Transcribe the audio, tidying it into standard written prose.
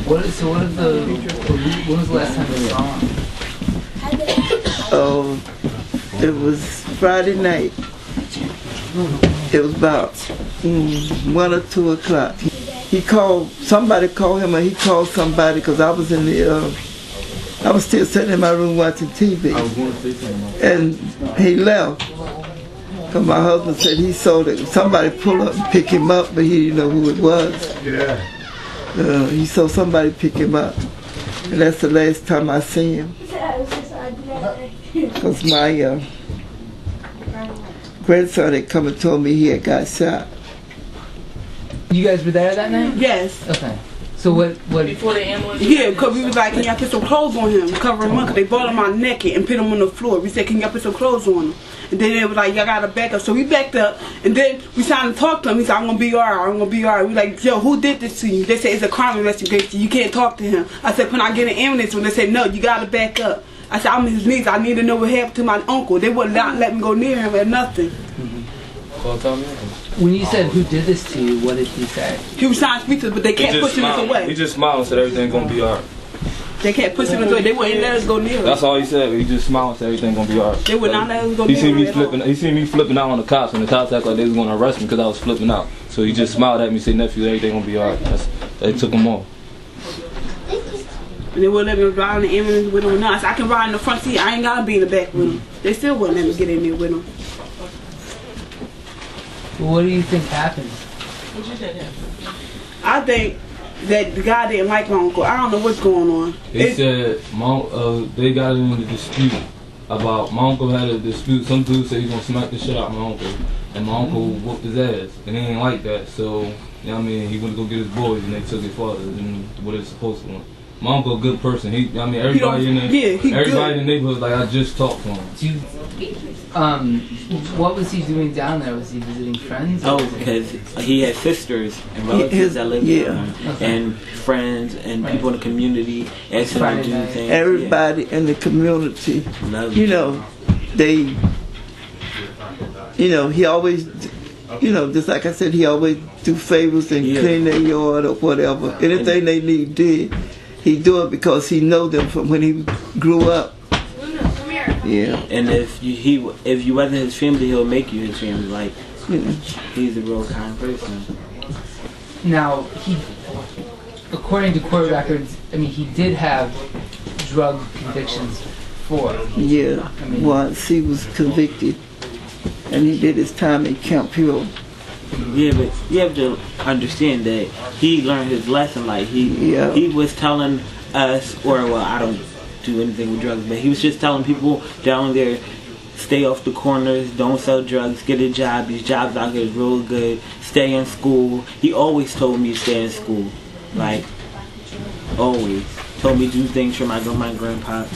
When was the last time you saw him? Oh, it was Friday night. It was about 1 or 2 o'clock. He called, somebody called him, or he called somebody, because I was in the, I was still sitting in my room watching TV. And he left. Because my husband said he saw that somebody pull up and pick him up, but he didn't know who it was. Yeah. He saw somebody pick him up. And that's the last time I seen him. Because my grandson had come and told me he had got shot. You guys were there that night? Yes. Okay. So what before the ambulance? Yeah, because we was like, can y'all put some clothes on him, cover him up, because they brought him out naked and put him on the floor. We said, can y'all put some clothes on him? And then they was like, y'all gotta back up. So we backed up, and then we started to talk to him. He said, I'm gonna be alright, I'm gonna be alright. We like, yo, who did this to you? They said, it's a crime investigation, you can't talk to him. I said, can I get an ambulance? When they said, no, you gotta back up. I said, I'm his niece, I need to know what happened to my uncle. They would not let me go near him or nothing. When you said who did this to you, what did he say? He was trying to speak to us, but they kept pushing us away. He just smiled and said everything gonna be alright. They kept pushing us away. They wouldn't let us go near him. That's all he said. He just smiled and said everything gonna be alright. They would not let us go near him. He seen me flipping out on the cops, and the cops acted like they was gonna arrest me because I was flipping out. So he just smiled at me, said, nephew, everything gonna be alright. They took him off. And they wouldn't let me ride in the ambulance with him or not. I said, I can ride in the front seat. I ain't gotta be in the back with him. They still wouldn't let me get in there with him. What do you think happened? I think that the guy didn't like my uncle. I don't know what's going on. They said they got in a dispute about my uncle had a dispute. Some dude said he's gonna smack the shit out of my uncle, and my uncle whooped his ass, and he ain't like that. So you know what I mean, he went to go get his boys, and they took it farther than what it's supposed to. My uncle a good person. Everybody in the neighborhood, like I just talked to him. What was he doing down there? Was he visiting friends? Oh, because he had sisters and relatives that lived with him, and friends and people in the community asking him to do things. Everybody in the community, he always, just like I said, he always do favors and clean their yard or whatever. Anything they need did. He do it because he know them from when he grew up. Yeah. And if you wasn't his family, he'll make you his family. Like he's a real kind person. Now according to court records, he did have drug convictions before. Yeah. Once he was convicted, and he did his time in Camp Hill. Yeah, but you have to understand that he learned his lesson. Like he was telling us, I don't do anything with drugs, but he was just telling people down there, stay off the corners, don't sell drugs, get a job. These jobs out here is real good. Stay in school. He always told me to stay in school, like always told me to do things for my grandpa.